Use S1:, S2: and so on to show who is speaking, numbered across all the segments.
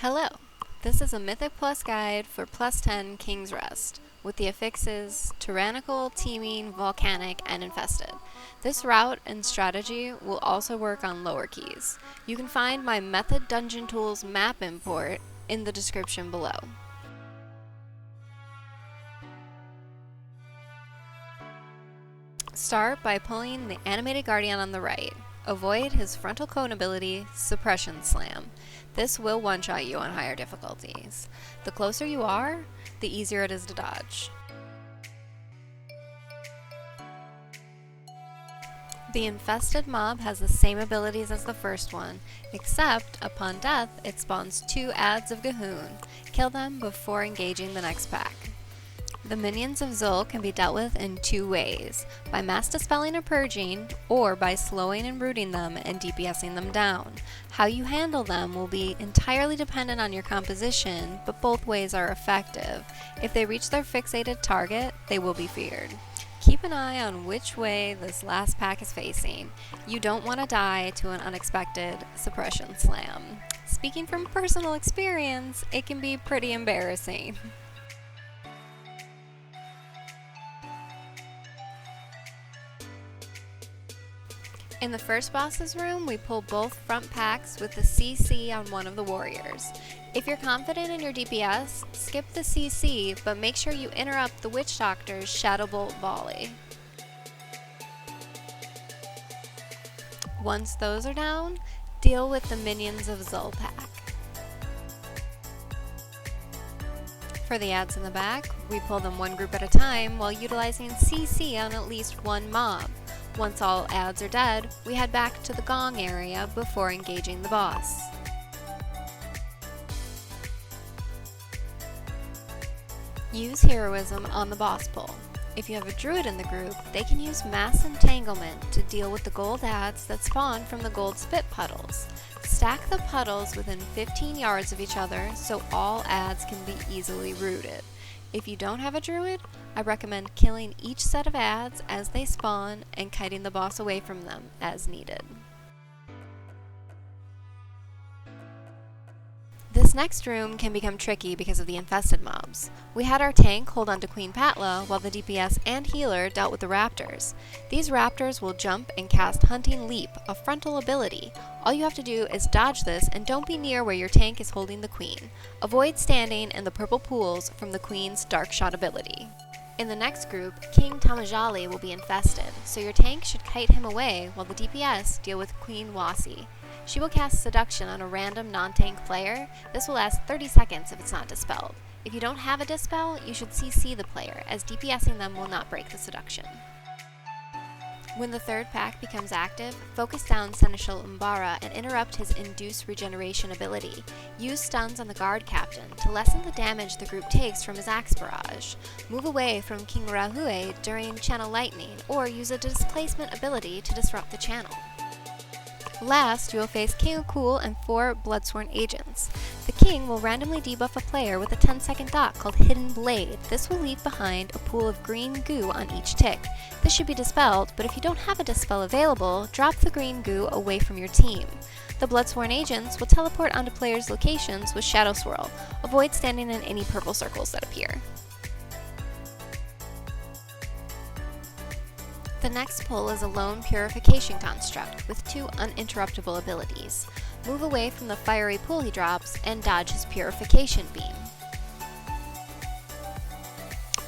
S1: Hello! This is a Mythic Plus guide for plus 10 King's Rest, with the affixes Tyrannical, Teeming, Volcanic, and Infested. This route and strategy will also work on lower keys. You can find my Method Dungeon Tools map import in the description below. Start by pulling the animated guardian on the right. Avoid his frontal cone ability, Suppression Slam. This will one-shot you on higher difficulties. The closer you are, the easier it is to dodge. The Infested Mob has the same abilities as the first one, except upon death it spawns 2 adds of Gahoon. Kill them before engaging the next pack. The minions of Zul can be dealt with in 2 ways, by mass dispelling or purging, or by slowing and rooting them and DPSing them down. How you handle them will be entirely dependent on your composition, but both ways are effective. If they reach their fixated target, they will be feared. Keep an eye on which way this last pack is facing. You don't want to die to an unexpected Suppression Slam. Speaking from personal experience, it can be pretty embarrassing. In the first boss's room, we pull both front packs with the CC on one of the warriors. If you're confident in your DPS, skip the CC, but make sure you interrupt the Witch Doctor's Shadow Bolt volley. Once those are down, deal with the minions of Zul pack. For the adds in the back, we pull them one group at a time while utilizing CC on at least one mob. Once all adds are dead, we head back to the gong area before engaging the boss. Use heroism on the boss pull. If you have a druid in the group, they can use mass entanglement to deal with the gold adds that spawn from the gold spit puddles. Stack the puddles within 15 yards of each other so all adds can be easily rooted. If you don't have a druid, I recommend killing each set of adds as they spawn and kiting the boss away from them as needed. This next room can become tricky because of the infested mobs. We had our tank hold onto Queen Patla while the DPS and healer dealt with the raptors. These raptors will jump and cast Hunting Leap, a frontal ability. All you have to do is dodge this and don't be near where your tank is holding the queen. Avoid standing in the purple pools from the queen's Dark Shot ability. In the next group, King Tamajali will be infested, so your tank should kite him away while the DPS deal with Queen Wasi. She will cast Seduction on a random non-tank player. This will last 30 seconds if it's not dispelled. If you don't have a dispel, you should CC the player, as DPSing them will not break the Seduction. When the third pack becomes active, focus down Seneschal Umbara and interrupt his Induce Regeneration ability. Use stuns on the guard captain to lessen the damage the group takes from his Axe Barrage. Move away from King Rahue during Channel Lightning, or use a displacement ability to disrupt the channel. Last, you will face King Ukul and 4 Bloodsworn agents. The king will randomly debuff a player with a 10-second dot called Hidden Blade. This will leave behind a pool of green goo on each tick. This should be dispelled, but if you don't have a dispel available, drop the green goo away from your team. The Bloodsworn agents will teleport onto players' locations with Shadow Swirl. Avoid standing in any purple circles that appear. The next pull is a lone purification construct with 2 uninterruptible abilities. Move away from the fiery pool he drops and dodge his purification beam.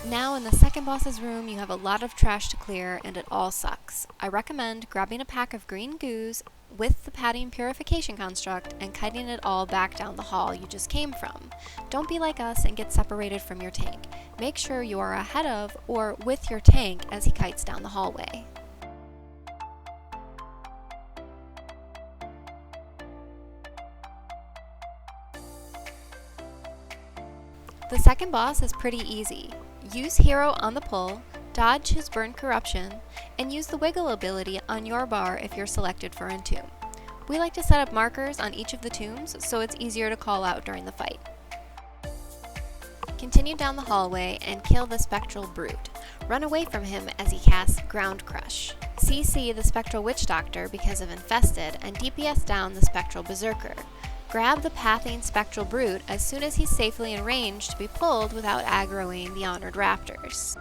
S1: Now in the second boss's room you have a lot of trash to clear and it all sucks. I recommend grabbing a pack of green goos with the padding purification construct and kiting it all back down the hall you just came from. Don't be like us and get separated from your tank. Make sure you are ahead of or with your tank as he kites down the hallway. The second boss is pretty easy. Use Hero on the pull, dodge his Burn Corruption, and use the Wiggle ability on your bar if you're selected for Entomb. We like to set up markers on each of the tombs so it's easier to call out during the fight. Continue down the hallway and kill the Spectral Brute. Run away from him as he casts Ground Crush. CC the Spectral Witch Doctor because of Infested, and DPS down the Spectral Berserker. Grab the Pathing Spectral Brute as soon as he's safely in range to be pulled without aggroing the Honored Raptors.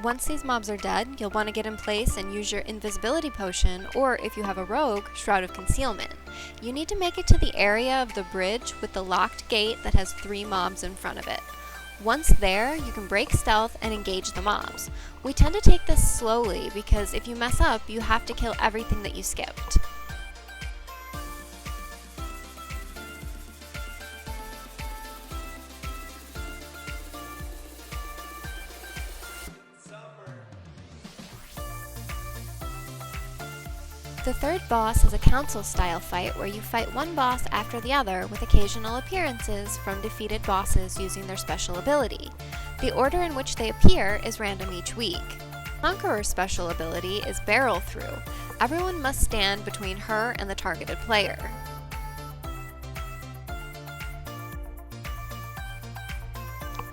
S1: Once these mobs are dead, you'll want to get in place and use your Invisibility Potion, or if you have a rogue, Shroud of Concealment. You need to make it to the area of the bridge with the locked gate that has 3 mobs in front of it. Once there, you can break stealth and engage the mobs. We tend to take this slowly because if you mess up, you have to kill everything that you skipped. The third boss is a council-style fight where you fight one boss after the other with occasional appearances from defeated bosses using their special ability. The order in which they appear is random each week. Conqueror's special ability is Barrel Through. Everyone must stand between her and the targeted player.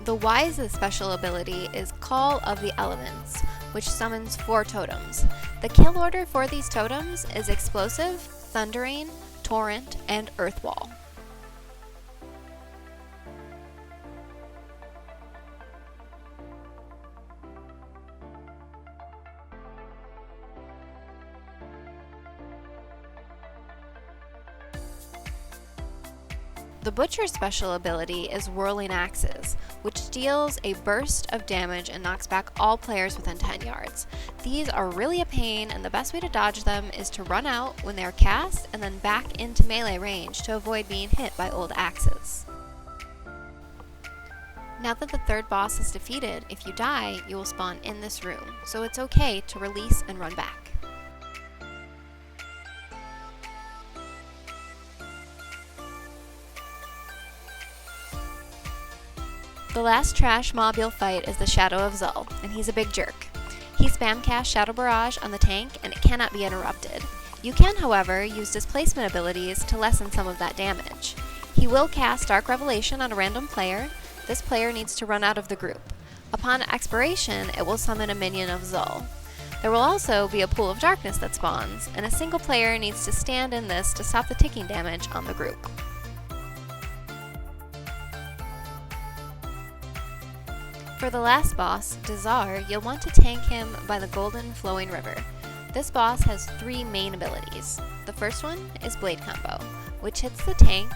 S1: The Wise's special ability is Call of the Elements, which summons 4 totems. The kill order for these totems is Explosive, Thundering, Torrent, and Earthwall. The Butcher's special ability is Whirling Axes, which deals a burst of damage and knocks back all players within 10 yards. These are really a pain, and the best way to dodge them is to run out when they are cast and then back into melee range to avoid being hit by old axes. Now that the third boss is defeated, if you die, you will spawn in this room, so it's okay to release and run back. The last trash mob you'll fight is the Shadow of Zul, and he's a big jerk. He spam casts Shadow Barrage on the tank, and it cannot be interrupted. You can, however, use displacement abilities to lessen some of that damage. He will cast Dark Revelation on a random player. This player needs to run out of the group. Upon expiration, it will summon a minion of Zul. There will also be a pool of darkness that spawns, and a single player needs to stand in this to stop the ticking damage on the group. For the last boss, Dazar, you'll want to tank him by the Golden Flowing River. This boss has 3 main abilities. The first one is Blade Combo, which hits the tank,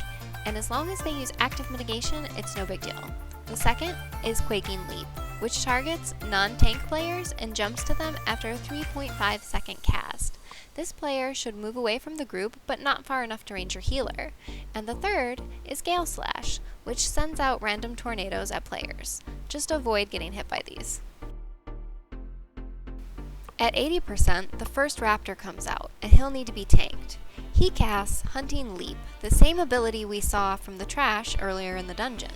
S1: and as long as they use active mitigation, it's no big deal. The second is Quaking Leap, which targets non-tank players and jumps to them after a 3.5 second cast. This player should move away from the group, but not far enough to range your healer. And the third is Gale Slash, which sends out random tornadoes at players. Just avoid getting hit by these. At 80%, the first raptor comes out, and he'll need to be tanked. He casts Hunting Leap, the same ability we saw from the trash earlier in the dungeon.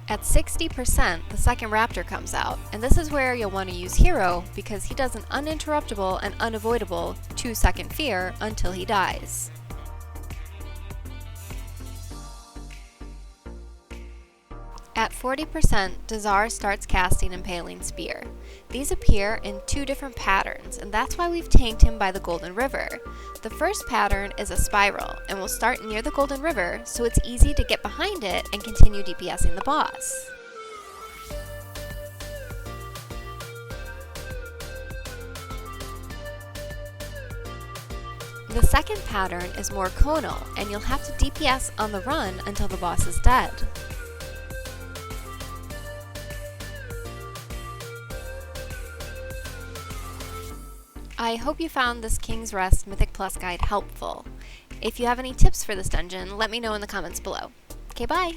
S1: At 60%, the second raptor comes out, and this is where you'll want to use Hero because he does an uninterruptible and unavoidable 2-second fear until he dies. At 40%, Dazar starts casting Impaling Spear. These appear in 2 different patterns, and that's why we've tanked him by the Golden River. The first pattern is a spiral, and will start near the Golden River, so it's easy to get behind it and continue DPSing the boss. The second pattern is more conal, and you'll have to DPS on the run until the boss is dead. I hope you found this King's Rest Mythic Plus guide helpful. If you have any tips for this dungeon, let me know in the comments below. Okay, bye!